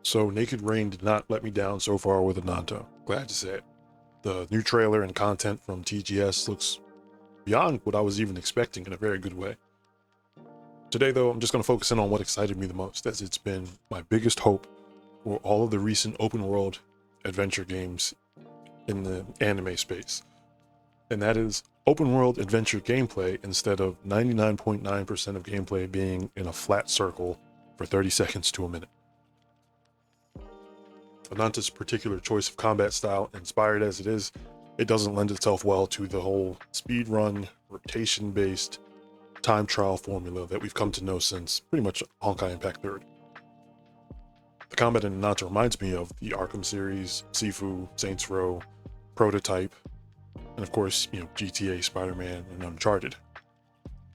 So Naked Rain did not let me down so far with Ananta. Glad to say it. The new trailer and content from TGS looks beyond what I was even expecting in a very good way. Today though, I'm just going to focus in on what excited me the most, as it's been my biggest hope for all of the recent open world adventure games in the anime space. And that is open world adventure gameplay instead of 99.9% of gameplay being in a flat circle for 30 seconds to a minute. Ananta's particular choice of combat style, inspired as it is, it doesn't lend itself well to the whole speedrun, rotation-based time trial formula that we've come to know since pretty much Honkai Impact 3rd. The combat in Ananta reminds me of the Arkham series, Sifu, Saints Row, Prototype, and of course, GTA, Spider-Man, and Uncharted.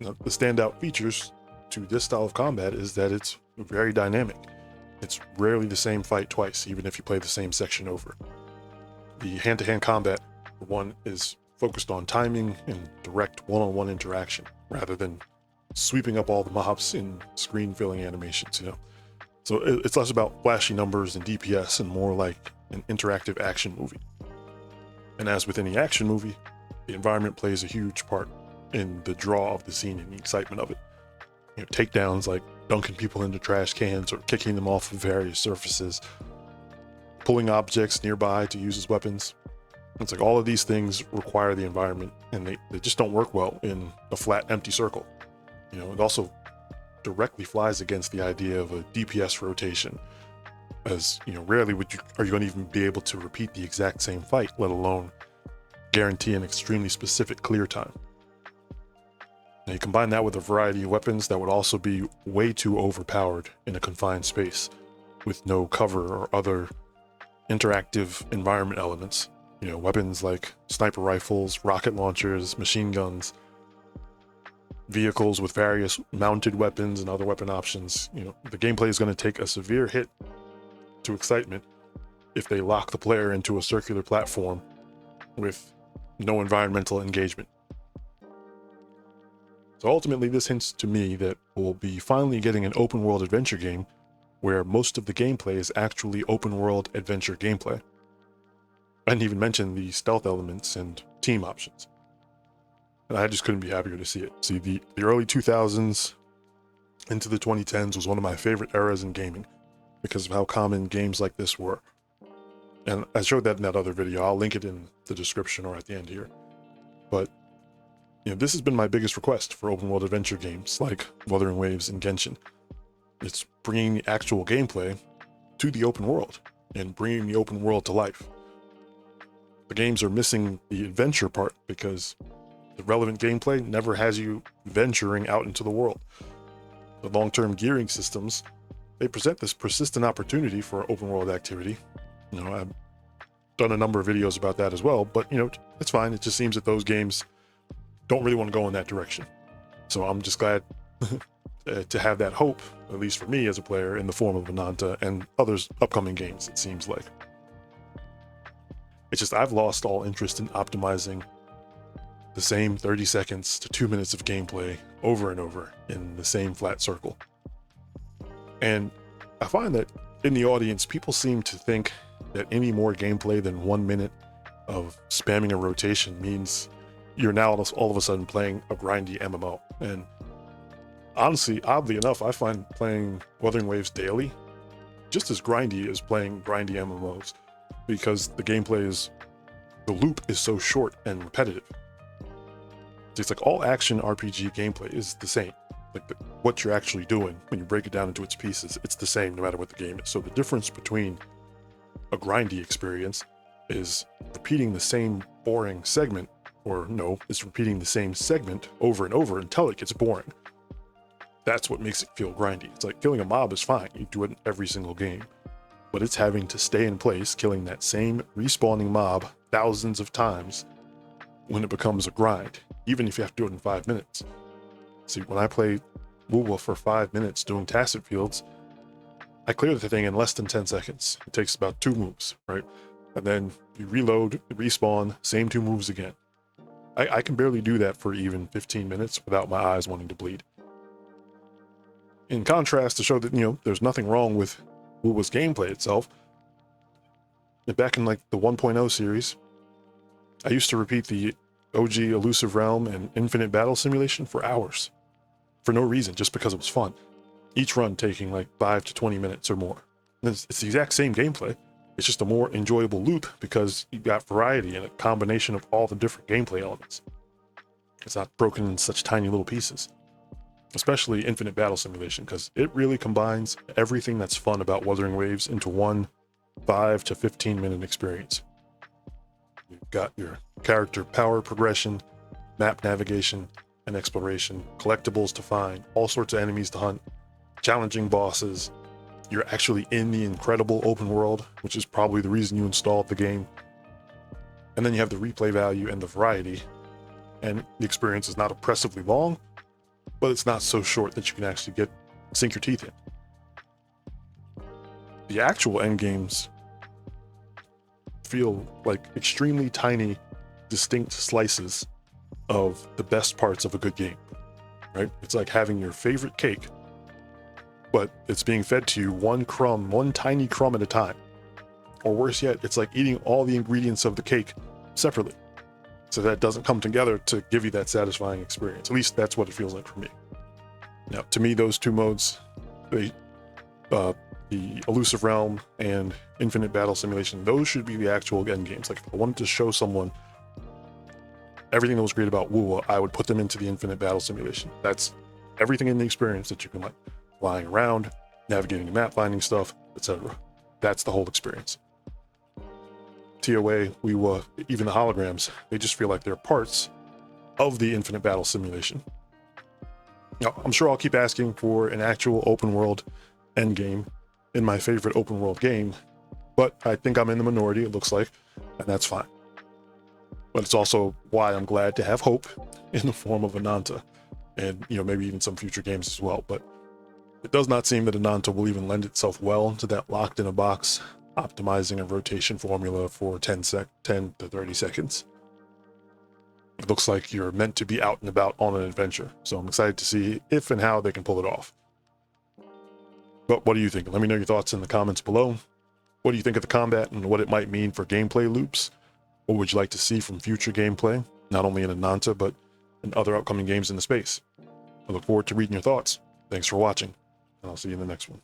Now, the standout features to this style of combat is that it's very dynamic. It's rarely the same fight twice, even if you play the same section over. The hand-to-hand combat, for one, is focused on timing and direct one-on-one interaction, rather than sweeping up all the mobs in screen-filling animations, So it's less about flashy numbers and DPS and more like an interactive action movie. And as with any action movie, the environment plays a huge part in the draw of the scene and the excitement of it. Takedowns like dunking people into trash cans or kicking them off of various surfaces, pulling objects nearby to use as weapons. It's like all of these things require the environment, and they just don't work well in a flat, empty circle. It also directly flies against the idea of a DPS rotation, as rarely are you going to even be able to repeat the exact same fight, let alone guarantee an extremely specific clear time. Now you combine that with a variety of weapons that would also be way too overpowered in a confined space with no cover or other interactive environment elements. Weapons like sniper rifles, rocket launchers, machine guns, vehicles with various mounted weapons and other weapon options. The gameplay is going to take a severe hit to excitement if they lock the player into a circular platform with no environmental engagement. So ultimately, this hints to me that we'll be finally getting an open world adventure game where most of the gameplay is actually open world adventure gameplay. I didn't even mention the stealth elements and team options. And I just couldn't be happier to see it. See, the early 2000s into the 2010s was one of my favorite eras in gaming because of how common games like this were. And I showed that in that other video. I'll link it in the description or at the end here. But this has been my biggest request for open world adventure games like Wuthering Waves and Genshin. It's bringing the actual gameplay to the open world and bringing the open world to life. The games are missing the adventure part because the relevant gameplay never has you venturing out into the world. The long-term gearing systems, they present this persistent opportunity for open world activity. I've done a number of videos about that as well, but it's fine. It just seems that those games don't really want to go in that direction. So I'm just glad to have that hope, at least for me as a player, in the form of Ananta and others upcoming games, it seems like. It's just I've lost all interest in optimizing the same 30 seconds to 2 minutes of gameplay over and over in the same flat circle. And I find that in the audience, people seem to think that any more gameplay than 1 minute of spamming a rotation means you're now all of a sudden playing a grindy MMO. And honestly, oddly enough, I find playing Wuthering Waves daily just as grindy as playing grindy MMOs, because the loop is so short and repetitive. It's like all action RPG gameplay is the same. Like what you're actually doing when you break it down into its pieces, it's the same no matter what the game is. So the difference between a grindy experience is repeating the same boring segment, or no, it's repeating the same segment over and over until it gets boring. That's what makes it feel grindy. It's like killing a mob is fine. You do it in every single game. But it's having to stay in place, killing that same respawning mob thousands of times when it becomes a grind, even if you have to do it in 5 minutes. See, when I play WoWa for 5 minutes doing tacit fields, I clear the thing in less than 10 seconds. It takes about 2 moves, right? And then you reload, respawn, same 2 moves again. I can barely do that for even 15 minutes without my eyes wanting to bleed. In contrast, to show that, there's nothing wrong with WoW's gameplay itself. Back in like the 1.0 series, I used to repeat the OG Elusive Realm and Infinite Battle Simulation for hours, for no reason, just because it was fun. Each run taking like 5 to 20 minutes or more. And it's the exact same gameplay. It's just a more enjoyable loop because you got variety and a combination of all the different gameplay elements. It's not broken in such tiny little pieces. Especially Infinite Battle Simulation, because it really combines everything that's fun about Wuthering Waves into one 5 to 15 minute experience. You've got your character power progression, map navigation and exploration, collectibles to find, all sorts of enemies to hunt, challenging bosses. You're actually in the incredible open world, which is probably the reason you installed the game. And then you have the replay value and the variety. And the experience is not oppressively long, but it's not so short that you can actually sink your teeth in. The actual end games feel like extremely tiny, distinct slices of the best parts of a good game, right? It's like having your favorite cake, but it's being fed to you one tiny crumb at a time. Or worse yet, it's like eating all the ingredients of the cake separately, so that it doesn't come together to give you that satisfying experience. At least that's what it feels like for me. Now, to me, those two modes, the Elusive Realm and Infinite Battle Simulation, those should be the actual end games. Like if I wanted to show someone everything that was great about WoW, I would put them into the Infinite Battle Simulation. That's everything in the experience that you can like flying around, navigating the map, finding stuff, etc. That's the whole experience. TOA, even the holograms, they just feel like they're parts of the Infinite Battle Simulation. Now, I'm sure I'll keep asking for an actual open world end game in my favorite open world game, but I think I'm in the minority, it looks like, and that's fine. But it's also why I'm glad to have hope in the form of Ananta, and maybe even some future games as well. But it does not seem that Ananta will even lend itself well to that locked in a box optimizing a rotation formula for 10 to 30 seconds. It looks like you're meant to be out and about on an adventure, so I'm excited to see if and how they can pull it off. But what do you think? Let me know your thoughts in the comments below. What do you think of the combat and what it might mean for gameplay loops? What would you like to see from future gameplay, not only in Ananta, but in other upcoming games in the space? I look forward to reading your thoughts. Thanks for watching, and I'll see you in the next one.